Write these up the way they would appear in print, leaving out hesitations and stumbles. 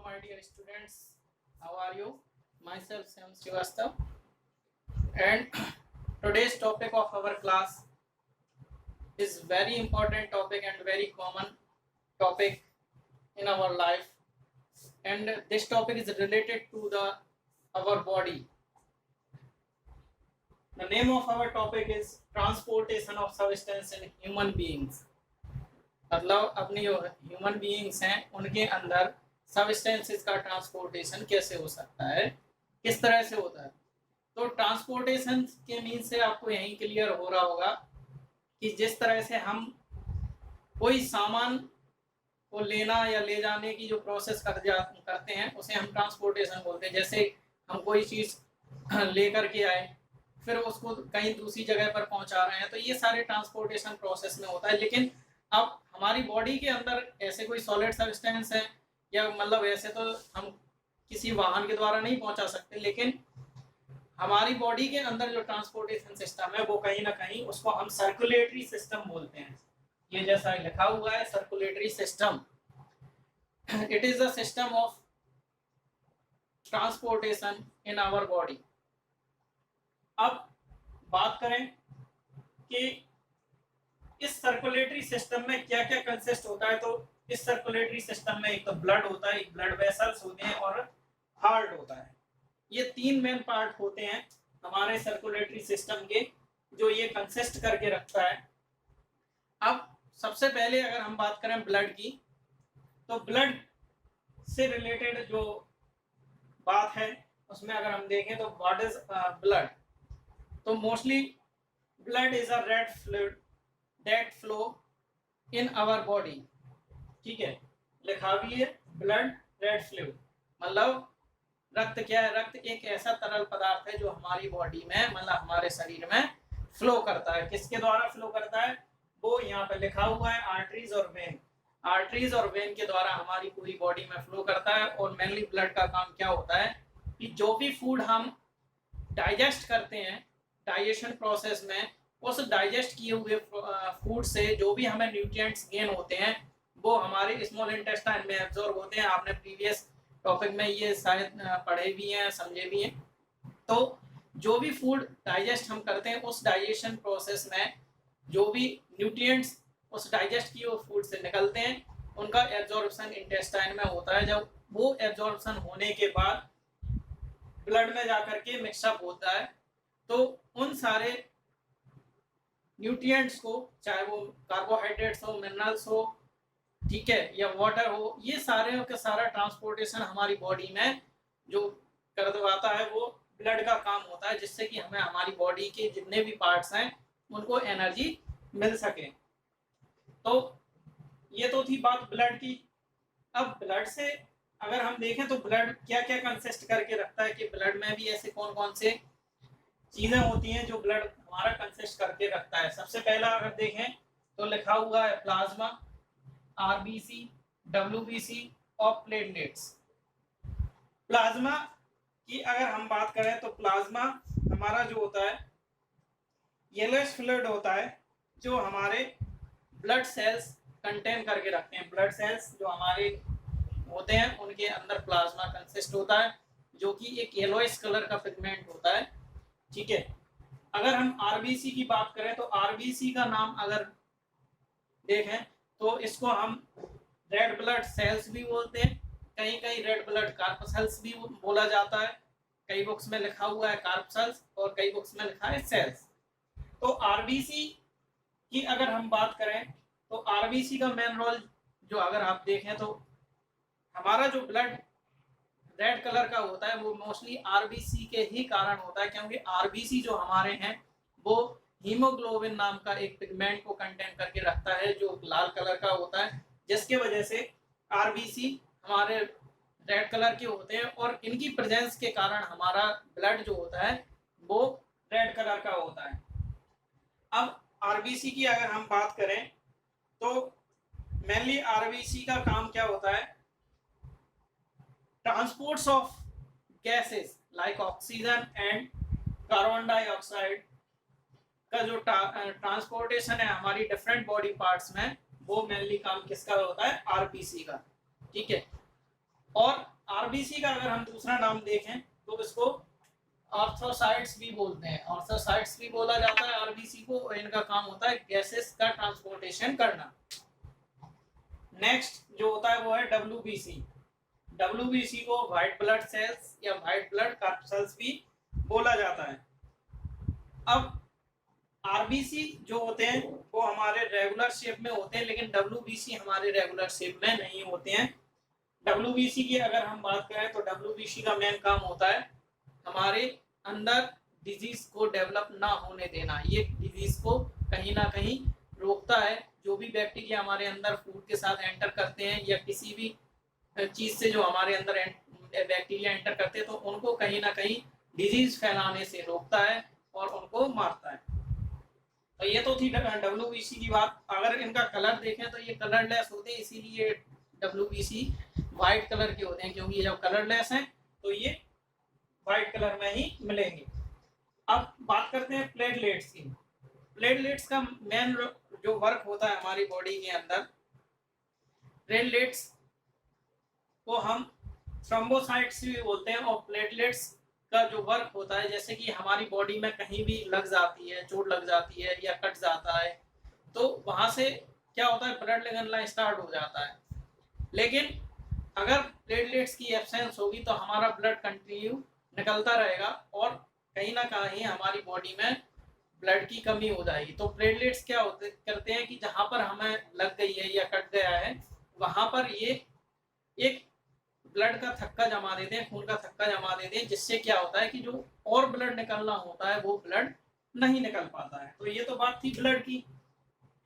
my dear students. How are you? Myself Sam Srivastav, and today's topic of our class is very important topic and very common topic in our life, and this topic is related to our body. The name of our topic is transportation of substance in human beings. मतलब अपनी जो human beings हैं उनके अंदर substances का transportation कैसे हो सकता है, किस तरह से होता है। तो ट्रांसपोर्टेशन के मीन से आपको यही क्लियर हो रहा होगा कि जिस तरह से हम कोई सामान को लेना या ले जाने की जो प्रोसेस करते हैं उसे हम ट्रांसपोर्टेशन बोलते हैं। जैसे हम कोई चीज़ लेकर के आए फिर उसको कहीं दूसरी जगह पर पहुंचा रहे हैं, तो ये सारे ट्रांसपोर्टेशन प्रोसेस में होता है। लेकिन अब हमारी बॉडी के अंदर ऐसे कोई सॉलिड सब्सटेंस है या मतलब ऐसे तो हम किसी वाहन के द्वारा नहीं पहुंचा सकते, लेकिन हमारी बॉडी के अंदर जो ट्रांसपोर्टेशन सिस्टम है वो कहीं ना कहीं उसको हम सर्कुलेटरी सिस्टम बोलते हैं। ये जैसा लिखा हुआ है circulatory system, it is a system of transportation in our body. अब बात करें कि इस सर्कुलेटरी सिस्टम में क्या क्या कंसिस्ट होता है, तो इस सर्कुलेटरी सिस्टम में एक तो ब्लड होता है, एक ब्लड वेसल्स होते हैं और हार्ट होता है। ये तीन मेन पार्ट होते हैं हमारे सर्कुलेटरी सिस्टम के, जो ये कंसिस्ट करके रखता है। अब सबसे पहले अगर हम बात करें ब्लड की, तो ब्लड से रिलेटेड जो बात है उसमें अगर हम देखें तो व्हाट इज ब्लड, तो mostly blood is a red fluid that flow in our body. ठीक है, लिखा भी है ब्लड रेड फ्लूइड, मतलब रक्त क्या है, रक्त एक ऐसा तरल पदार्थ है जो हमारी बॉडी में मतलब हमारे शरीर में फ्लो करता है। किसके द्वारा फ्लो करता है, वो यहाँ पे लिखा हुआ है आर्टरीज और वेन। आर्टरीज और वेन के द्वारा हमारी पूरी बॉडी में फ्लो करता है। और मेनली ब्लड का काम क्या होता है कि जो भी फूड हम डाइजेस्ट करते हैं डाइजेशन प्रोसेस में, उस डाइजेस्ट किए हुए फूड से जो भी हमें न्यूट्रिएंट्स गेन होते हैं वो हमारे स्मॉल इंटेस्टाइन में एब्जॉर्ब होते हैं। आपने प्रीवियस टॉपिक में ये शायद पढ़े भी हैं, समझे भी हैं। तो जो भी फूड डाइजेस्ट हम करते हैं उस डाइजेशन प्रोसेस में जो भी न्यूट्रिएंट्स उस डाइजेस्ट किए हुए फूड से निकलते हैं उनका एब्जॉर्प्शन इंटेस्टाइन में होता है। जब वो एब्जॉर्प्शन होने के बाद ब्लड में जाकर के मिक्सअप होता है, तो उन सारे न्यूट्रिएंट्स को, चाहे वो कार्बोहाइड्रेट्स हो, मिनरल्स हो, ठीक है, या वाटर हो, ये सारे का सारा ट्रांसपोर्टेशन हमारी बॉडी में जो करवाता है वो ब्लड का काम होता है, जिससे कि हमें हमारी बॉडी के जितने भी पार्ट्स हैं उनको एनर्जी मिल सके। तो ये तो थी बात ब्लड की। अब ब्लड से अगर हम देखें तो ब्लड क्या क्या कंसिस्ट करके रखता है, कि ब्लड में भी ऐसे कौन कौन से चीजें होती हैं जो ब्लड हमारा कंसिस्ट करके रखता है। सबसे पहला अगर देखें तो लिखा हुआ है प्लाज्मा, आरबीसी, डब्ल्यूबीसी और प्लेटलेट्स। प्लाज्मा की अगर हम बात करें तो प्लाज्मा हमारा जो होता है येलोइश फ्लूइड होता है जो हमारे ब्लड सेल्स कंटेन करके रखते हैं। ब्लड सेल्स जो हमारे होते हैं उनके अंदर प्लाज्मा कंसिस्ट होता है, जो कि एक येलोइश कलर का पिगमेंट होता है। ठीक है, अगर हम आरबीसी की बात करें तो आरबीसी का नाम अगर देखें तो इसको हम रेड ब्लड सेल्स भी बोलते हैं, कहीं कहीं रेड ब्लड कार्पसेल्स भी बोला जाता है। कई बुक्स में लिखा हुआ है कार्पसेल्स और कई बुक्स में लिखा है सेल्स। तो आरबीसी की अगर हम बात करें तो आरबीसी का मेन रोल जो अगर आप देखें तो हमारा जो ब्लड रेड कलर का होता है वो मोस्टली आरबीसी के ही कारण होता है, क्योंकि आरबीसी जो हमारे हैं वो हीमोग्लोबिन नाम का एक पिगमेंट को कंटेन करके रखता है जो लाल कलर का होता है, जिसके वजह से आरबीसी हमारे रेड कलर के होते हैं और इनकी प्रेजेंस के कारण हमारा ब्लड जो होता है वो रेड कलर का होता है। अब आरबीसी की अगर हम बात करें तो मेनली आरबीसी का काम क्या होता है, transports of gases like oxygen and carbon dioxide का जो ट्रांसपोर्टेशन है हमारी डिफरेंट बॉडी पार्ट्स में, वो मेनली काम किसका होता है, आरबीसी का। ठीक है, और आरबीसी का अगर हम दूसरा नाम देखें तो इसको ऑर्थोसाइट्स भी बोलते हैं, ऑर्थोसाइट्स भी बोला जाता है आरबीसी को। इनका काम होता है गैसेस का ट्रांसपोर्टेशन करना। नेक्स्ट जो होता है वो है डब्ल्यूबीसी। डब्ल्यूबीसी को व्हाइट ब्लड सेल्स या व्हाइट ब्लड कॉर्पस्कल्स भी बोला जाता है। अब आरबीसी जो होते हैं वो हमारे रेगुलर शेप में होते हैं, लेकिन डब्ल्यूबीसी हमारे रेगुलर शेप में नहीं होते हैं। डब्ल्यूबीसी की अगर हम बात करें तो डब्ल्यूबीसी का मेन काम होता है हमारे अंदर डिजीज को डेवलप ना होने देना। ये डिजीज को कहीं ना कहीं रोकता है। जो भी बैक्टीरिया हमारे अंदर फूड के साथ एंटर करते हैं या किसी भी चीज से जो हमारे अंदर बैक्टीरिया एंटर करते हैं तो उनको कहीं ना कहीं डिजीज फैलाने से रोकता है और उनको मारता है। तो ये तो थी डब्ल्यूबीसी की बात। अगर इनका कलर देखें तो ये कलरलेस होते हैं, इसीलिए डब्ल्यूबीसी व्हाइट कलर के होते हैं, क्योंकि ये जब कलरलेस हैं तो ये व्हाइट कलर में ही मिलेंगे। अब बात करते हैं प्लेटलेट्स की। प्लेटलेट्स का मेन जो वर्क होता है हमारी बॉडी के अंदर, प्लेटलेट्स को हम थ्रोम्बोसाइट्स भी बोलते हैं। और प्लेटलेट्स का जो वर्क होता है, जैसे कि हमारी बॉडी में कहीं भी लग जाती है, चोट लग जाती है या कट जाता है, तो वहां से क्या होता है, ब्लड निकलना स्टार्ट हो जाता है। लेकिन अगर प्लेटलेट्स की एब्सेंस होगी तो हमारा ब्लड कंटिन्यू निकलता रहेगा और कहीं ना कहीं हमारी बॉडी में ब्लड की कमी हो जाएगी। तो प्लेटलेट्स क्या करते हैं कि जहां पर हमें लग गई है या कट गया है वहां पर ये एक ब्लड का थक्का जमा देते हैं, खून का थक्का जमा देते हैं, जिससे क्या होता है कि जो और ब्लड निकलना होता है वो ब्लड नहीं निकल पाता है। तो ये तो बात थी ब्लड की,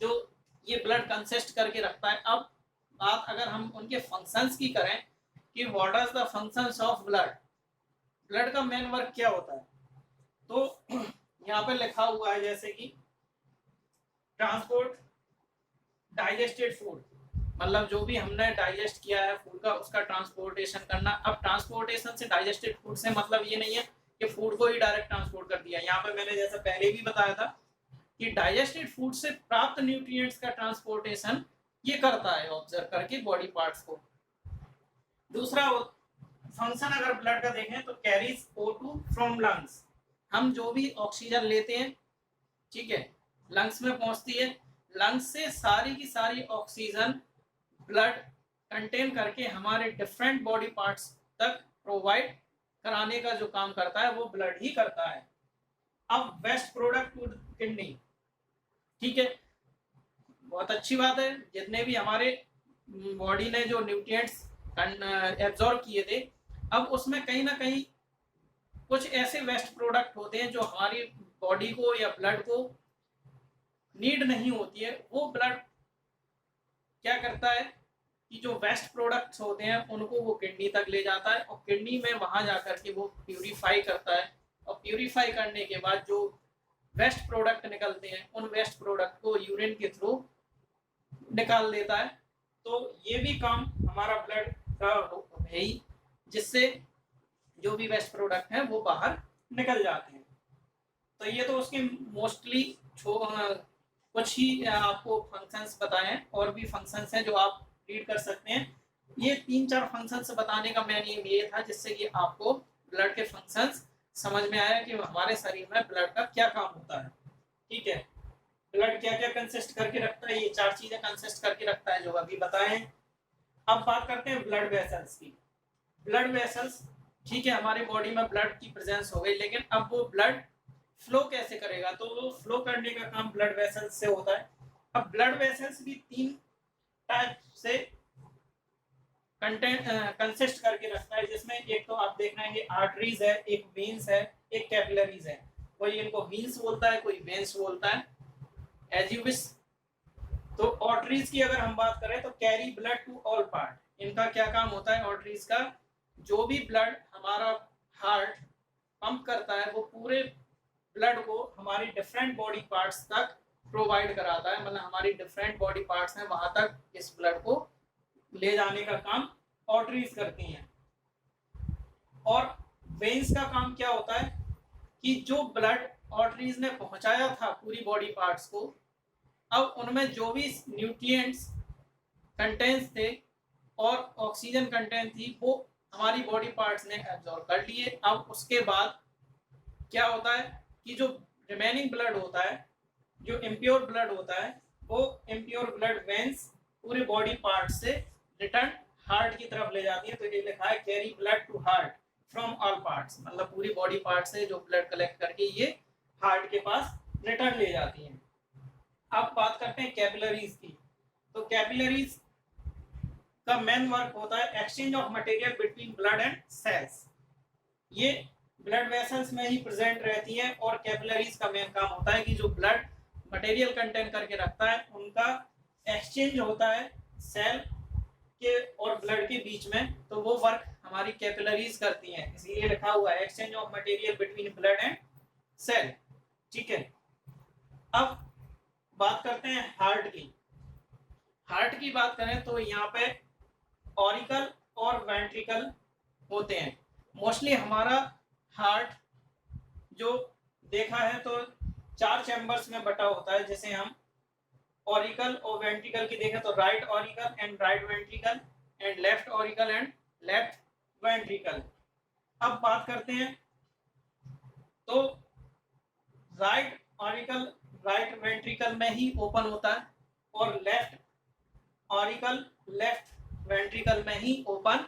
जो ये ब्लड कंसिस्ट करके रखता है। अब बात अगर हम उनके फंक्शंस की करें कि what are the functions of blood, blood का मेन वर्क क्या होता है, तो यहाँ पे लिखा हुआ है जैसे कि ट्रांसपोर्ट डाइजेस्टेड फूड, मतलब जो भी हमने डाइजेस्ट किया है फूड का उसका ट्रांसपोर्टेशन करना। अब ट्रांसपोर्टेशन से डाइजेस्टेड फूड से मतलब ये नहीं है कि फूड को ही डायरेक्ट ट्रांसपोर्ट कर दिया। यहाँ पे मैंने जैसा पहले भी बताया था कि डाइजेस्टेड फूड से प्राप्त न्यूट्रिएंट्स का ट्रांसपोर्टेशन ये करता है ऑब्जर्व करके बॉडी पार्ट्स को। दूसरा फंक्शन अगर ब्लड का देखें तो कैरीज O2 फ्रॉम लंग्स। हम जो भी ऑक्सीजन लेते हैं, ठीक है, लंग्स में पहुंचती है, लंग्स से सारी की सारी ऑक्सीजन ब्लड कंटेन करके हमारे डिफरेंट बॉडी पार्ट्स तक प्रोवाइड कराने का जो काम करता है वो ब्लड ही करता है। अब वेस्ट प्रोडक्ट टू किडनी, ठीक है, बहुत अच्छी बात है। जितने भी हमारे बॉडी ने जो न्यूट्रिएंट्स एब्जॉर्ब किए थे, अब उसमें कहीं ना कहीं कुछ ऐसे वेस्ट प्रोडक्ट होते हैं जो हमारी बॉडी को या ब्लड को नीड नहीं होती है। वो ब्लड क्या करता है कि जो वेस्ट प्रोडक्ट्स होते हैं उनको वो किडनी तक ले जाता है और किडनी में वहां जाकर के वो प्यूरिफाई करता है और प्यूरिफाई करने के बाद जो वेस्ट प्रोडक्ट निकलते हैं उन वेस्ट प्रोडक्ट को यूरिन के थ्रू निकाल देता है। तो ये भी काम हमारा ब्लड का है ही, जिससे जो भी वेस्ट प्रोडक्ट है वो बाहर निकल जाते हैं। तो ये तो उसके मोस्टली कुछ ही आपको फंक्शंस बताएं, और भी फंक्शंस हैं जो आप रीड कर सकते हैं। ये 3-4 फंक्शंस बताने का मेन एम ये था जिससे कि आपको ब्लड के फंक्शंस समझ में आया कि हमारे शरीर में ब्लड का क्या काम होता है। ठीक है, ब्लड क्या क्या कंसिस्ट करके रखता है, ये 4 चीजें कंसिस्ट करके रखता है जो अभी बताए हैं। अब बात करते हैं ब्लड वेसल्स की। ब्लड वेसल्स, ठीक है, हमारी बॉडी में ब्लड की प्रेजेंस हो गई, लेकिन अब वो ब्लड फ्लो कैसे करेगा, तो वो फ्लो करने का काम ब्लड वेसल्स से होता है। अब ब्लड वेसल्स भी 3 टाइप से कंसिस्ट करके रखता है, जिसमें एक तो आप देख रहे हैं आर्टरीज है, एक वेन्स है, एक कैपिलरीज है। कोई इनको वेन्स बोलता है, कोई वेन्स बोलता है, एज यू विश। तो आर्टरीज की अगर हम बात करें तो carry blood to all part. इनका क्या काम होता है आर्टरीज का, जो भी ब्लड हमारा हार्ट पंप करता है वो पूरे ब्लड को हमारी डिफरेंट बॉडी पार्ट्स तक प्रोवाइड कराता है, मतलब हमारी डिफरेंट बॉडी पार्ट्स हैं वहां तक इस ब्लड को ले जाने का काम आर्टरीज करती हैं। और वेन्स का काम क्या होता है कि जो ब्लड आर्टरीज ने पहुंचाया था पूरी बॉडी पार्ट्स को, अब उनमें जो भी न्यूट्रिएंट्स कंटेंट्स थे और ऑक्सीजन कंटेंट थी वो हमारी बॉडी पार्ट्स ने एब्जॉर्ब कर लिए। अब उसके बाद क्या होता है कि जो रिमेनिंग ब्लड होता है, जो इम्प्योर ब्लड होता है, वो इम्प्योर ब्लड वेन्स पूरे बॉडी पार्ट से रिटर्न हार्ट की तरफ ले जाती है। तो ये लिखा है carry blood to heart from all parts, मतलब पूरी बॉडी पार्ट से जो ब्लड कलेक्ट करके ये हार्ट के पास रिटर्न ले जाती है। अब बात करते हैं कैपिलरीज की। तो कैपिलरीज का मेन वर्क होता है exchange of material between blood and cells. ये ब्लड वेसल्स में ही प्रेजेंट रहती है और कैपिलरीज का मेन काम होता है कि जो ब्लड मटेरियल कंटेन करके रखता है उनका एक्सचेंज होता है सेल के और ब्लड के बीच में। तो वो वर्क हमारी कैपिलरीज करती हैं, इसीलिए लिखा हुआ है exchange of material between blood and cell. ठीक है, अब बात करते हैं हार्ट की। हार्ट की बात करें तो यहाँ पे ऑरिकल और वेंट्रिकल होते हैं। मोस्टली हमारा हार्ट जो देखा है तो 4 चैम्बर्स में बटा होता है। जैसे हम ऑरिकल और वेंट्रिकल की देखें तो right auricle and right ventricle and left auricle and left ventricle. अब बात करते हैं तो राइट ऑरिकल राइट वेंट्रिकल में ही ओपन होता है और लेफ्ट ऑरिकल लेफ्ट वेंट्रिकल में ही ओपन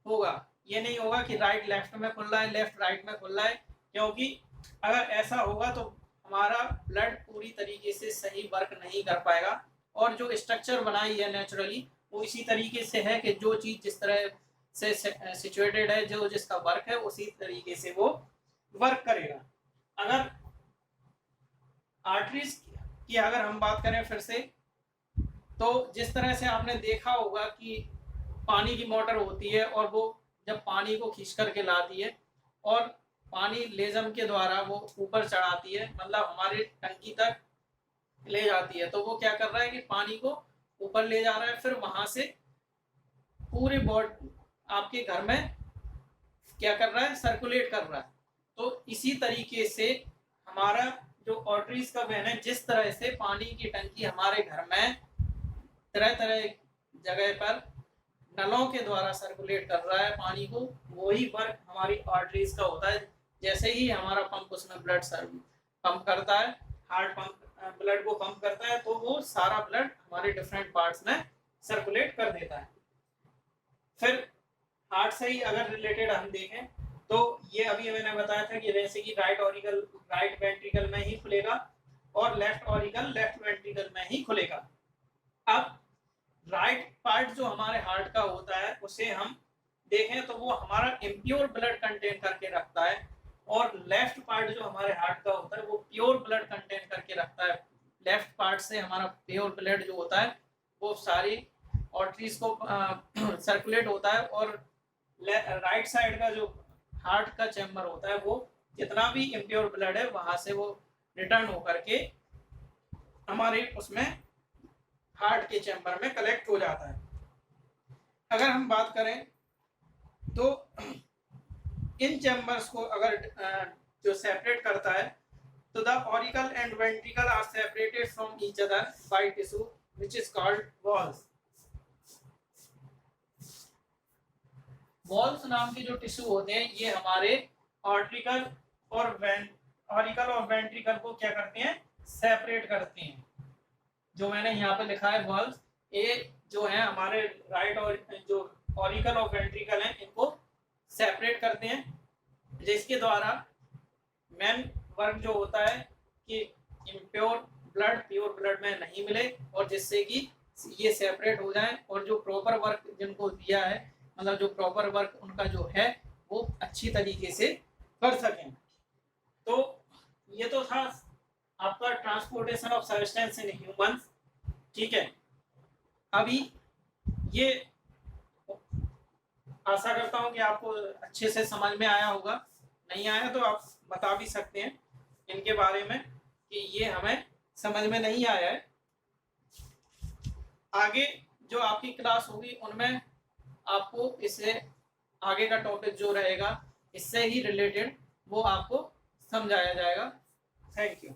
होगा। ये नहीं होगा कि राइट लेफ्ट में खुल रहा है, लेफ्ट राइट में खुल रहा है, क्योंकि अगर ऐसा होगा तो हमारा ब्लड पूरी तरीके से सही वर्क नहीं कर पाएगा। और जो स्ट्रक्चर बनाई है नेचुरली वो इसी तरीके से है कि जो चीज जिस तरह से सिचुएटेड है, जो जिसका वर्क है उसी तरीके से वो वर्क करेगा। अगर आर्टरीज की अगर हम बात करें फिर से, तो जिस तरह से आपने देखा होगा कि पानी की मोटर होती है और वो जब पानी को खींच करके लाती है और पानी लेजम के द्वारा वो ऊपर चढ़ाती है, मतलब हमारे टंकी तक ले जाती है, तो वो क्या कर रहा है कि पानी को ऊपर ले जा रहा है, फिर वहां से पूरे बॉडी आपके घर में क्या कर रहा है, सर्कुलेट कर रहा है। तो इसी तरीके से हमारा जो आर्टरीज का वेन है, जिस तरह से पानी की टंकी हमारे घर में तरह तरह जगह पर नलों के द्वारा सर्कुलेट कर रहा है पानी को, वही वर्क हमारी आर्टरीज का होता है। जैसे ही हमारा पंप उसमें ब्लड पंप करता है, हार्ट पंप ब्लड को पंप करता है, तो वो सारा ब्लड हमारे डिफरेंट पार्ट्स में सर्कुलेट कर देता है। फिर हार्ट से ही अगर रिलेटेड हम देखें तो ये अभी मैंने बताया था कि वैसे कि राइट ऑरिकल राइट वेंट्रिकल में ही खुलेगा और लेफ्ट ऑरिकल लेफ्ट वेंट्रिकल में ही खुलेगा। अब राइट पार्ट जो हमारे हार्ट का होता है उसे हम देखें तो वो हमारा इम्प्योर ब्लड कंटेन करके रखता है, और लेफ्ट पार्ट जो हमारे हार्ट का होता है वो प्योर ब्लड कंटेन करके रखता है। लेफ्ट पार्ट से हमारा प्योर ब्लड जो होता है वो सारी आर्टरीज को सर्कुलेट होता है, और राइट साइड का जो हार्ट का चैम्बर होता है वो जितना भी इम्प्योर ब्लड है वहां से वो रिटर्न होकर के हमारे उसमें हार्ट के चैम्बर में कलेक्ट हो जाता है। अगर हम बात करें तो इन चैम्बर्स को अगर जो सेपरेट करता है, तो the auricle and ventricle are separated from each other by tissue which is called walls. Walls नाम के जो टिश्यू होते हैं ये हमारे ऑर्टिकल और वेंट्रिकल को क्या करते हैं, सेपरेट करते हैं। जो मैंने यहाँ पे लिखा है वॉल्स, ये जो है हमारे राइट और जो ऑरिकल और वेंट्रिकल हैं इनको सेपरेट करते हैं, जिसके द्वारा मेन वर्क जो होता है कि इम्प्योर ब्लड प्योर ब्लड में नहीं मिले और जिससे कि ये सेपरेट हो जाएं और जो प्रॉपर वर्क जिनको दिया है, मतलब जो प्रॉपर वर्क उनका जो है वो अच्छी तरीके से कर सकें। तो ये तो था आपका transportation of substance in humans. ठीक है, अभी ये आशा करता हूँ कि आपको अच्छे से समझ में आया होगा। नहीं आया तो आप बता भी सकते हैं इनके बारे में कि ये हमें समझ में नहीं आया है। आगे जो आपकी क्लास होगी उनमें आपको इससे आगे का टॉपिक जो रहेगा इससे ही रिलेटेड वो आपको समझाया जाएगा। Thank you.